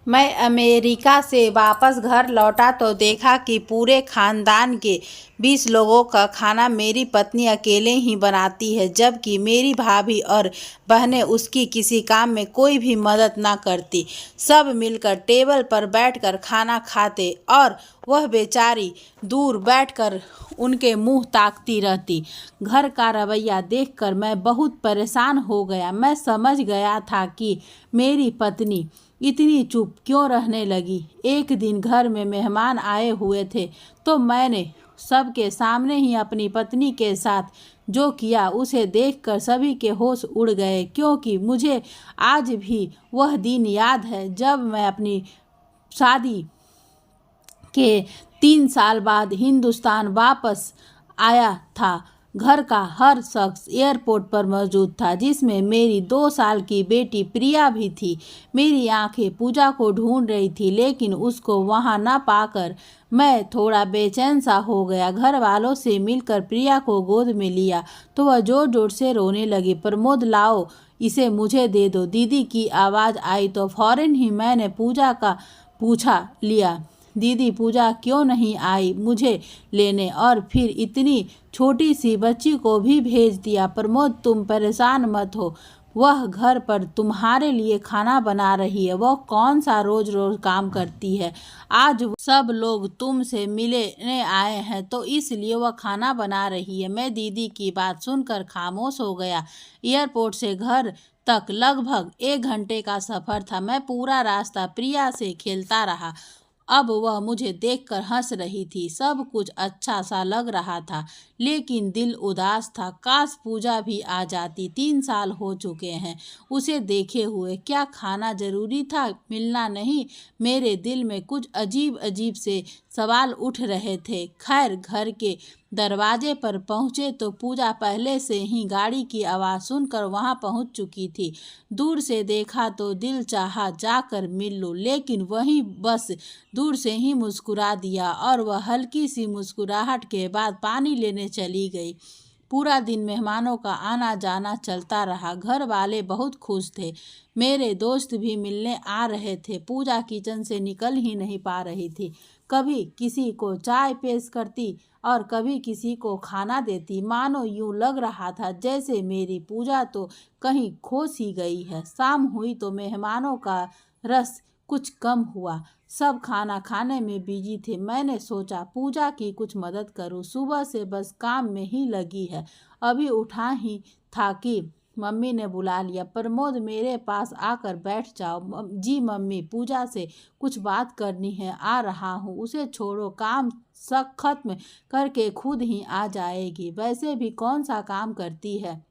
मैं अमेरिका से वापस घर लौटा तो देखा कि पूरे खानदान के 20 लोगों का खाना मेरी पत्नी अकेले ही बनाती है, जबकि मेरी भाभी और बहनें उसकी किसी काम में कोई भी मदद ना करती। सब मिलकर टेबल पर बैठकर खाना खाते और वह बेचारी दूर बैठकर उनके मुंह ताकती रहती। घर का रवैया देखकर मैं बहुत परेशान हो गया। मैं समझ गया था कि मेरी पत्नी इतनी चुप क्यों रहने लगी। एक दिन घर में मेहमान आए हुए थे तो मैंने सबके सामने ही अपनी पत्नी के साथ जो किया उसे देखकर सभी के होश उड़ गए, क्योंकि मुझे आज भी वह दिन याद है जब मैं अपनी शादी के 3 साल बाद हिंदुस्तान वापस आया था। घर का हर शख्स एयरपोर्ट पर मौजूद था, जिसमें मेरी 2 साल की बेटी प्रिया भी थी। मेरी आंखें पूजा को ढूंढ रही थी, लेकिन उसको वहां न पाकर मैं थोड़ा बेचैन सा हो गया। घर वालों से मिलकर प्रिया को गोद में लिया तो वह जोर जोर से रोने लगी। प्रमोद, लाओ इसे मुझे दे दो। दीदी की आवाज़ आई तो फौरन ही मैंने पूजा का पूछा लिया, दीदी पूजा क्यों नहीं आई मुझे लेने, और फिर इतनी छोटी सी बच्ची को भी भेज दिया। प्रमोद, तुम परेशान मत हो, वह घर पर तुम्हारे लिए खाना बना रही है। वह कौन सा रोज रोज काम करती है। आज सब लोग तुमसे मिलने आए हैं तो इसलिए वह खाना बना रही है। मैं दीदी की बात सुनकर खामोश हो गया। एयरपोर्ट से घर तक लगभग 1 घंटे का सफ़र था। मैं पूरा रास्ता प्रिया से खेलता रहा। अब वह मुझे देखकर हंस रही थी। सब कुछ अच्छा सा लग रहा था, लेकिन दिल उदास था। काश पूजा भी आ जाती। 3 साल हो चुके हैं उसे देखे हुए। क्या खाना जरूरी था, मिलना नहीं? मेरे दिल में कुछ अजीब अजीब से सवाल उठ रहे थे। खैर, घर के दरवाजे पर पहुंचे तो पूजा पहले से ही गाड़ी की आवाज़ सुनकर वहां पहुंच चुकी थी। दूर से देखा तो दिल चाहा जाकर मिल लूं, लेकिन वहीं बस दूर से ही मुस्कुरा दिया और वह हल्की सी मुस्कुराहट के बाद पानी लेने चली गई। पूरा दिन मेहमानों का आना जाना चलता रहा। घर वाले बहुत खुश थे। मेरे दोस्त भी मिलने आ रहे थे। पूजा किचन से निकल ही नहीं पा रही थी। कभी किसी को चाय पेश करती और कभी किसी को खाना देती। मानो यूं लग रहा था जैसे मेरी पूजा तो कहीं खो सी गई है। शाम हुई तो मेहमानों का रस कुछ कम हुआ। सब खाना खाने में बिजी थे। मैंने सोचा पूजा की कुछ मदद करूं। सुबह से बस काम में ही लगी है। अभी उठा ही था कि मम्मी ने बुला लिया। प्रमोद, मेरे पास आकर बैठ जाओ। जी मम्मी, पूजा से कुछ बात करनी है, आ रहा हूँ। उसे छोड़ो, काम सब खत्म करके खुद ही आ जाएगी। वैसे भी कौन सा काम करती है,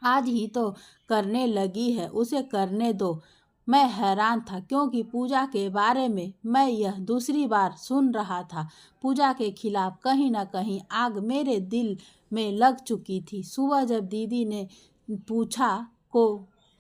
आज ही तो करने लगी है, उसे करने दो। मैं हैरान था, क्योंकि पूजा के बारे में मैं यह दूसरी बार सुन रहा था। पूजा के खिलाफ कहीं ना कहीं आग मेरे दिल में लग चुकी थी। सुबह जब दीदी ने पूछा को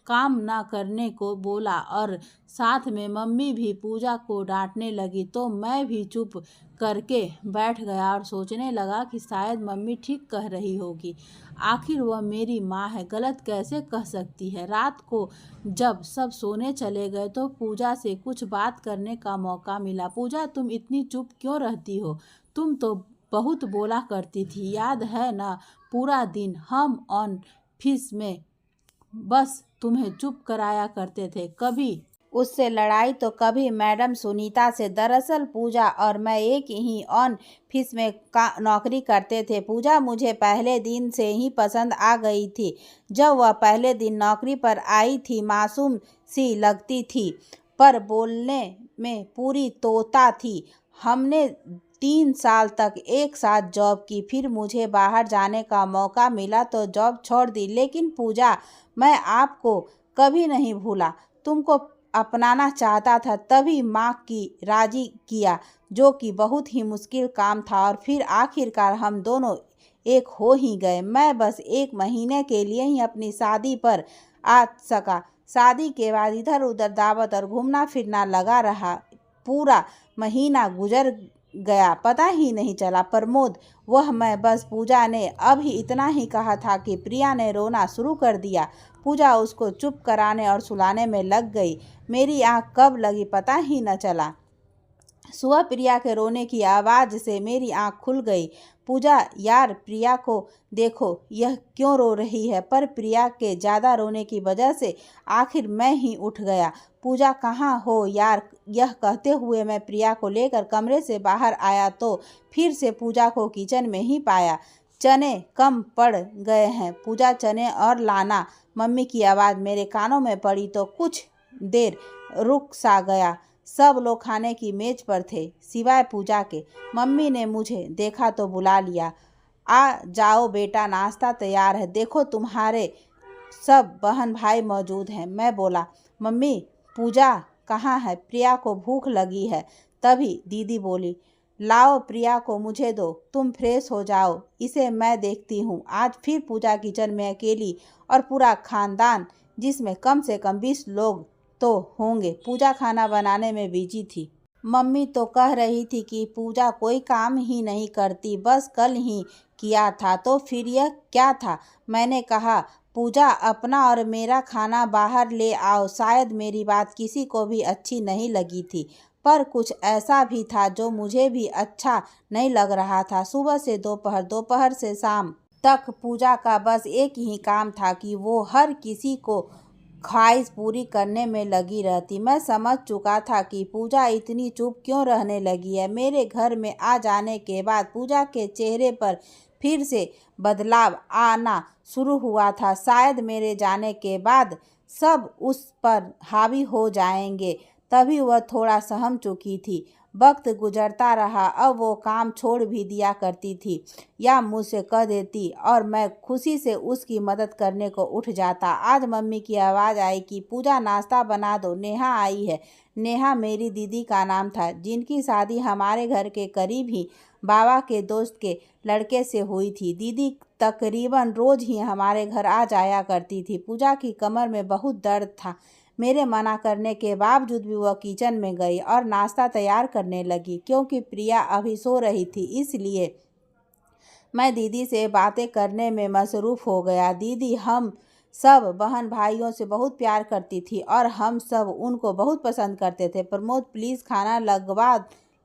काम ना करने को बोला और साथ में मम्मी भी पूजा को डांटने लगी, तो मैं भी चुप करके बैठ गया और सोचने लगा कि शायद मम्मी ठीक कह रही होगी। आखिर वह मेरी माँ है, गलत कैसे कह सकती है। रात को जब सब सोने चले गए तो पूजा से कुछ बात करने का मौका मिला। पूजा, तुम इतनी चुप क्यों रहती हो? तुम तो बहुत बोला करती थी, याद है ना? पूरा दिन हम ऑफिस में बस तुम्हें चुप कराया करते थे, कभी उससे लड़ाई तो कभी मैडम सुनीता से। दरअसल पूजा और मैं एक ही ऑफिस में नौकरी करते थे। पूजा मुझे पहले दिन से ही पसंद आ गई थी। जब वह पहले दिन नौकरी पर आई थी मासूम सी लगती थी, पर बोलने में पूरी तोता थी। हमने 3 साल तक एक साथ जॉब की। फिर मुझे बाहर जाने का मौका मिला तो जॉब छोड़ दी। लेकिन पूजा, मैं आपको कभी नहीं भूला। तुमको अपनाना चाहता था, तभी माँ की राजी किया, जो कि बहुत ही मुश्किल काम था। और फिर आखिरकार हम दोनों एक हो ही गए। मैं बस 1 महीने के लिए ही अपनी शादी पर आ सका। शादी के बाद इधर उधर दावत और घूमना फिरना लगा रहा। पूरा महीना गुजर गया पता ही नहीं चला। प्रमोद, वह मैं बस पूजा ने अभी इतना ही कहा था कि प्रिया ने रोना शुरू कर दिया। पूजा उसको चुप कराने और सुलाने में लग गई। मेरी आंख कब लगी पता ही न चला। सुबह प्रिया के रोने की आवाज़ से मेरी आंख खुल गई। पूजा, यार प्रिया को देखो, यह क्यों रो रही है। पर प्रिया के ज़्यादा रोने की वजह से आखिर मैं ही उठ गया। पूजा, कहाँ हो यार। यह कहते हुए मैं प्रिया को लेकर कमरे से बाहर आया तो फिर से पूजा को किचन में ही पाया। चने कम पड़ गए हैं पूजा, चने और लाना। मम्मी की आवाज़ मेरे कानों में पड़ी तो कुछ देर रुक सा गया। सब लोग खाने की मेज पर थे सिवाय पूजा के। मम्मी ने मुझे देखा तो बुला लिया। आ जाओ बेटा, नाश्ता तैयार है। देखो तुम्हारे सब बहन भाई मौजूद हैं। मैं बोला, मम्मी पूजा कहाँ है, प्रिया को भूख लगी है। तभी दीदी बोली, लाओ प्रिया को मुझे दो, तुम फ्रेश हो जाओ, इसे मैं देखती हूँ। आज फिर पूजा किचन में अकेली और पूरा खानदान, जिसमें कम से कम 20 लोग तो होंगे, पूजा खाना बनाने में बिजी थी। मम्मी तो कह रही थी कि पूजा कोई काम ही नहीं करती, बस कल ही किया था तो फिर यह क्या था। मैंने कहा, पूजा अपना और मेरा खाना बाहर ले आओ। शायद मेरी बात किसी को भी अच्छी नहीं लगी थी, पर कुछ ऐसा भी था जो मुझे भी अच्छा नहीं लग रहा था। सुबह से दोपहर, दोपहर से शाम तक पूजा का बस एक ही काम था कि वो हर किसी को ख्वाहिश पूरी करने में लगी रहती। मैं समझ चुका था कि पूजा इतनी चुप क्यों रहने लगी है। मेरे घर में आ जाने के बाद पूजा के चेहरे पर फिर से बदलाव आना शुरू हुआ था। शायद मेरे जाने के बाद सब उस पर हावी हो जाएंगे, तभी वह थोड़ा सहम चुकी थी। वक्त गुजरता रहा, अब वो काम छोड़ भी दिया करती थी या मुझसे कह देती और मैं खुशी से उसकी मदद करने को उठ जाता। आज मम्मी की आवाज़ आई कि पूजा नाश्ता बना दो, नेहा आई है। नेहा मेरी दीदी का नाम था, जिनकी शादी हमारे घर के करीब ही बाबा के दोस्त के लड़के से हुई थी। दीदी तकरीबन रोज़ ही हमारे घर आ जाया करती थी। पूजा की कमर में बहुत दर्द था। मेरे मना करने के बावजूद भी वह किचन में गई और नाश्ता तैयार करने लगी। क्योंकि प्रिया अभी सो रही थी, इसलिए मैं दीदी से बातें करने में मसरूफ़ हो गया। दीदी हम सब बहन भाइयों से बहुत प्यार करती थी और हम सब उनको बहुत पसंद करते थे। प्रमोद, प्लीज़ खाना लगवा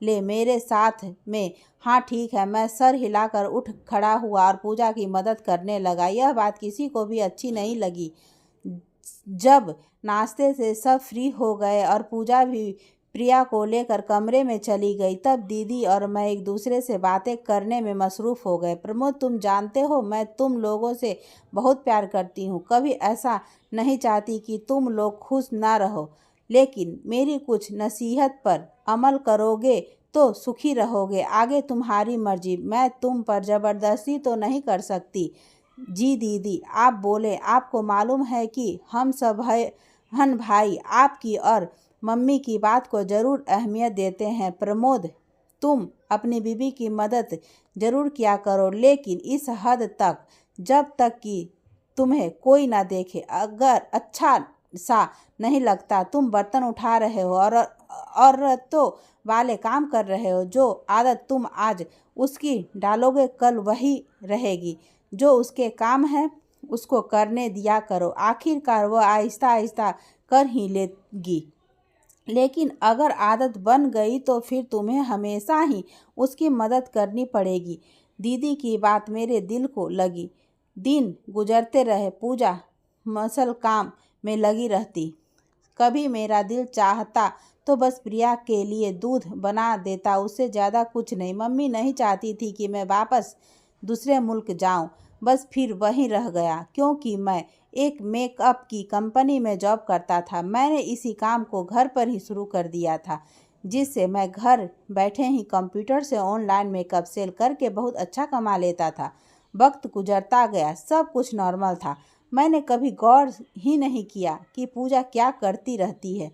ले मेरे साथ में। हाँ ठीक है। मैं सर हिलाकर उठ खड़ा हुआ और पूजा की मदद करने लगा। यह बात किसी को भी अच्छी नहीं लगी। जब नाश्ते से सब फ्री हो गए और पूजा भी प्रिया को लेकर कमरे में चली गई, तब दीदी और मैं एक दूसरे से बातें करने में मसरूफ़ हो गए। प्रमोद, तुम जानते हो मैं तुम लोगों से बहुत प्यार करती हूँ। कभी ऐसा नहीं चाहती कि तुम लोग खुश ना रहो, लेकिन मेरी कुछ नसीहत पर अमल करोगे तो सुखी रहोगे। आगे तुम्हारी मर्जी, मैं तुम पर ज़बरदस्ती तो नहीं कर सकती। जी दीदी, आप बोले। आपको मालूम है कि हम सब बहन भाई आपकी और मम्मी की बात को ज़रूर अहमियत देते हैं। प्रमोद, तुम अपनी बीवी की मदद ज़रूर किया करो, लेकिन इस हद तक जब तक कि तुम्हें कोई ना देखे। अगर अच्छा सा नहीं लगता, तुम बर्तन उठा रहे हो और औरतों वाले काम कर रहे हो, जो आदत तुम आज उसकी डालोगे कल वही रहेगी। जो उसके काम है उसको करने दिया करो, आखिरकार वह आहिस्ता आहिस्ता कर ही लेगी। लेकिन अगर आदत बन गई तो फिर तुम्हें हमेशा ही उसकी मदद करनी पड़ेगी। दीदी की बात मेरे दिल को लगी। दिन गुजरते रहे, पूजा मसल काम में लगी रहती। कभी मेरा दिल चाहता तो बस प्रिया के लिए दूध बना देता, उससे ज़्यादा कुछ नहीं। मम्मी नहीं चाहती थी कि मैं वापस दूसरे मुल्क जाऊं, बस फिर वहीं रह गया। क्योंकि मैं एक मेकअप की कंपनी में जॉब करता था, मैंने इसी काम को घर पर ही शुरू कर दिया था, जिससे मैं घर बैठे ही कंप्यूटर से ऑनलाइन मेकअप सेल करके बहुत अच्छा कमा लेता था। वक्त गुजरता गया, सब कुछ नॉर्मल था। मैंने कभी गौर ही नहीं किया कि पूजा क्या करती रहती है।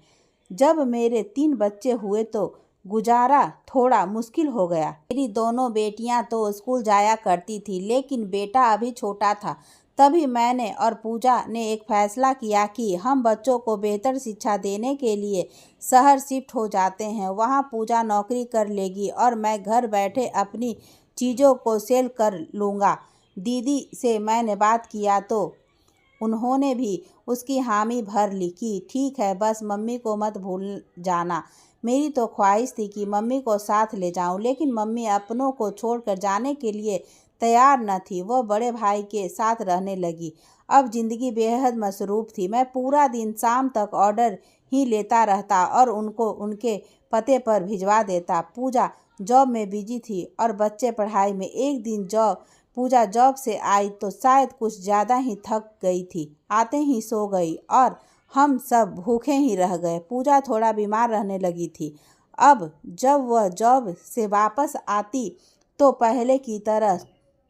जब मेरे 3 बच्चे हुए तो गुजारा थोड़ा मुश्किल हो गया। मेरी दोनों बेटियां तो स्कूल जाया करती थी, लेकिन बेटा अभी छोटा था, तभी मैंने और पूजा ने एक फैसला किया कि हम बच्चों को बेहतर शिक्षा देने के लिए शहर शिफ्ट हो जाते हैं। वहाँ पूजा नौकरी कर लेगी और मैं घर बैठे अपनी चीज़ों को सेल कर लूँगा। दीदी से मैंने बात किया तो उन्होंने भी उसकी हामी भर ली कि ठीक है, बस मम्मी को मत भूल जाना। मेरी तो ख्वाहिश थी कि मम्मी को साथ ले जाऊं, लेकिन मम्मी अपनों को छोड़कर जाने के लिए तैयार न थी। वह बड़े भाई के साथ रहने लगी। अब जिंदगी बेहद मसरूफ़ थी। मैं पूरा दिन शाम तक ऑर्डर ही लेता रहता और उनको उनके पते पर भिजवा देता। पूजा जॉब में बिजी थी और बच्चे पढ़ाई में। एक दिन पूजा जॉब से आई तो शायद कुछ ज़्यादा ही थक गई थी। आते ही सो गई और हम सब भूखे ही रह गए। पूजा थोड़ा बीमार रहने लगी थी। अब जब वह जॉब से वापस आती तो पहले की तरह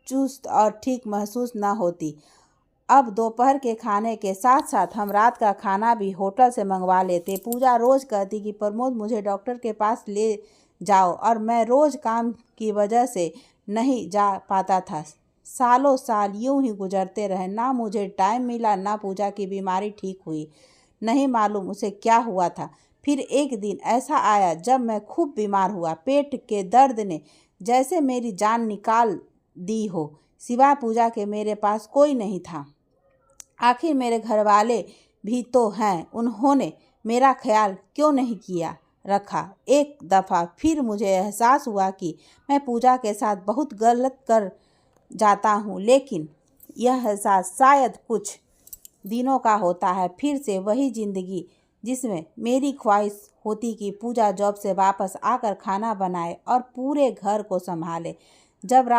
चुस्त और ठीक महसूस न होती। अब दोपहर के खाने के साथ साथ हम रात का खाना भी होटल से मंगवा लेते। पूजा रोज़ कहती कि प्रमोद मुझे डॉक्टर के पास ले जाओ, और मैं रोज़ काम की वजह से नहीं जा पाता था। सालों साल यूं ही गुजरते रहे। ना मुझे टाइम मिला, ना पूजा की बीमारी ठीक हुई। नहीं मालूम उसे क्या हुआ था। फिर एक दिन ऐसा आया जब मैं खूब बीमार हुआ। पेट के दर्द ने जैसे मेरी जान निकाल दी हो। सिवाय पूजा के मेरे पास कोई नहीं था। आखिर मेरे घर वाले भी तो हैं, उन्होंने मेरा ख्याल क्यों नहीं रखा। एक दफ़ा फिर मुझे एहसास हुआ कि मैं पूजा के साथ बहुत गलत कर जाता हूँ, लेकिन यह एहसास शायद कुछ दिनों का होता है। फिर से वही ज़िंदगी जिसमें मेरी ख्वाहिश होती कि पूजा जॉब से वापस आकर खाना बनाए और पूरे घर को संभाले। जब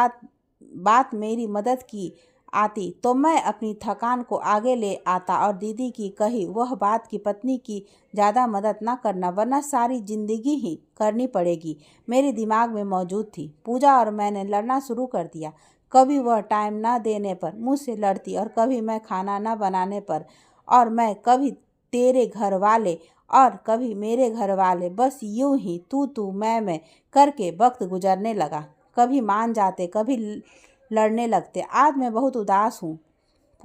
बात मेरी मदद की आती तो मैं अपनी थकान को आगे ले आता और दीदी की कही वह बात कि पत्नी की ज़्यादा मदद ना करना, वरना सारी ज़िंदगी ही करनी पड़ेगी, मेरे दिमाग में मौजूद थी। पूजा और मैंने लड़ना शुरू कर दिया। कभी वह टाइम ना देने पर मुझसे लड़ती और कभी मैं खाना ना बनाने पर, और मैं कभी तेरे घर वाले और कभी मेरे घर वाले। बस यूं ही तू मैं करके वक्त गुजरने लगा। कभी मान जाते, कभी लड़ने लगते। आज मैं बहुत उदास हूँ।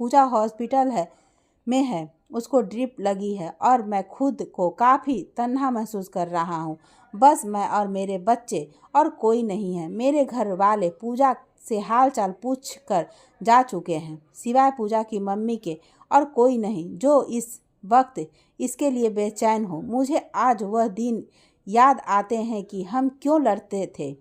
पूजा हॉस्पिटल में है, उसको ड्रिप लगी है और मैं खुद को काफ़ी तन्हा महसूस कर रहा हूँ। बस मैं और मेरे बच्चे, और कोई नहीं है। मेरे घर वाले पूजा से हाल चाल पूछ कर जा चुके हैं। सिवाय पूजा की मम्मी के और कोई नहीं जो इस वक्त इसके लिए बेचैन हो। मुझे आज वह दिन याद आते हैं कि हम क्यों लड़ते थे,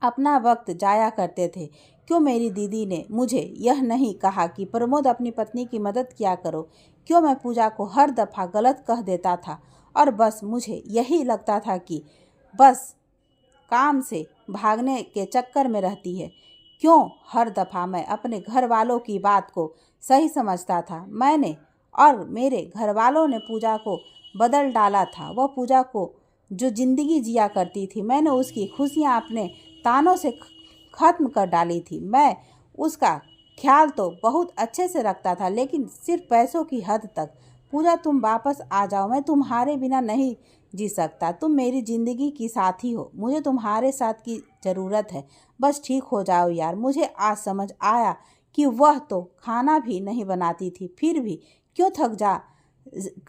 अपना वक्त जाया करते थे। क्यों मेरी दीदी ने मुझे यह नहीं कहा कि प्रमोद अपनी पत्नी की मदद किया करो। क्यों मैं पूजा को हर दफ़ा गलत कह देता था और बस मुझे यही लगता था कि बस काम से भागने के चक्कर में रहती है। क्यों हर दफ़ा मैं अपने घर वालों की बात को सही समझता था। मैंने और मेरे घर वालों ने पूजा को बदल डाला था। वह पूजा को जो ज़िंदगी जिया करती थी, मैंने उसकी खुशियाँ अपने तानों से ख़त्म कर डाली थी। मैं उसका ख्याल तो बहुत अच्छे से रखता था, लेकिन सिर्फ पैसों की हद तक। पूजा तुम वापस आ जाओ, मैं तुम्हारे बिना नहीं जी सकता। तुम मेरी ज़िंदगी की साथी हो, मुझे तुम्हारे साथ की ज़रूरत है। बस ठीक हो जाओ यार। मुझे आज समझ आया कि वह तो खाना भी नहीं बनाती थी, फिर भी क्यों थक जा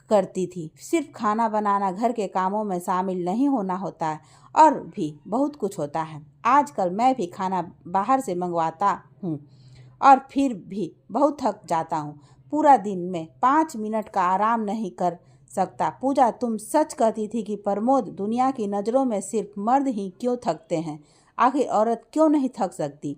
करती थी। सिर्फ खाना बनाना, घर के कामों में शामिल नहीं होना होता है, और भी बहुत कुछ होता है। आजकल मैं भी खाना बाहर से मंगवाता हूँ और फिर भी बहुत थक जाता हूँ। पूरा दिन में 5 मिनट का आराम नहीं कर सकता। पूजा तुम सच कहती थी कि प्रमोद दुनिया की नज़रों में सिर्फ मर्द ही क्यों थकते हैं। आखिर औरत क्यों नहीं थक सकती?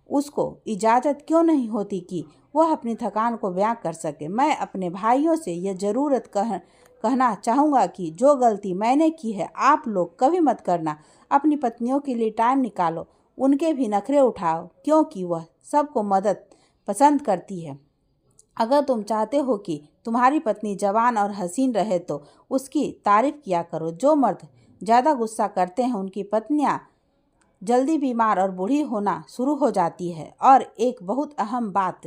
उसको इजाज़त क्यों नहीं होती कि वह अपनी थकान को बयां कर सके। मैं अपने भाइयों से यह ज़रूरत कहना चाहूँगा कि जो गलती मैंने की है आप लोग कभी मत करना। अपनी पत्नियों के लिए टाइम निकालो, उनके भी नखरे उठाओ, क्योंकि वह सबको मदद पसंद करती है। अगर तुम चाहते हो कि तुम्हारी पत्नी जवान और हसीन रहे तो उसकी तारीफ़ किया करो। जो मर्द ज़्यादा गुस्सा करते हैं उनकी पत्नियाँ जल्दी बीमार और बूढ़ी होना शुरू हो जाती है। और एक बहुत अहम बात,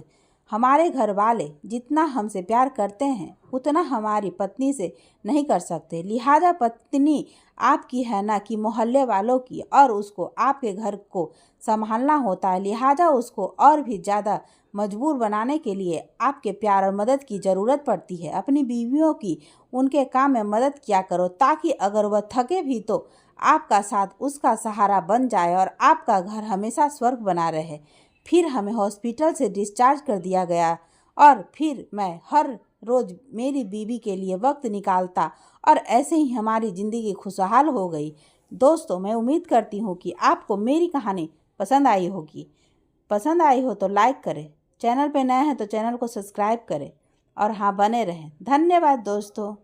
हमारे घर वाले जितना हमसे प्यार करते हैं उतना हमारी पत्नी से नहीं कर सकते। लिहाजा पत्नी आपकी है ना कि मोहल्ले वालों की, और उसको आपके घर को संभालना होता है। लिहाजा उसको और भी ज़्यादा मजबूर बनाने के लिए आपके प्यार और मदद की ज़रूरत पड़ती है। अपनी बीवियों की उनके काम में मदद किया करो, ताकि अगर वह थके भी तो आपका साथ उसका सहारा बन जाए और आपका घर हमेशा स्वर्ग बना रहे। फिर हमें हॉस्पिटल से डिस्चार्ज कर दिया गया और फिर मैं हर रोज़ मेरी बीवी के लिए वक्त निकालता, और ऐसे ही हमारी ज़िंदगी खुशहाल हो गई। दोस्तों, मैं उम्मीद करती हूँ कि आपको मेरी कहानी पसंद आई होगी। पसंद आई हो तो लाइक करें, चैनल पे नए हैं तो चैनल को सब्सक्राइब करें, और हाँ, बने रहें। धन्यवाद दोस्तों।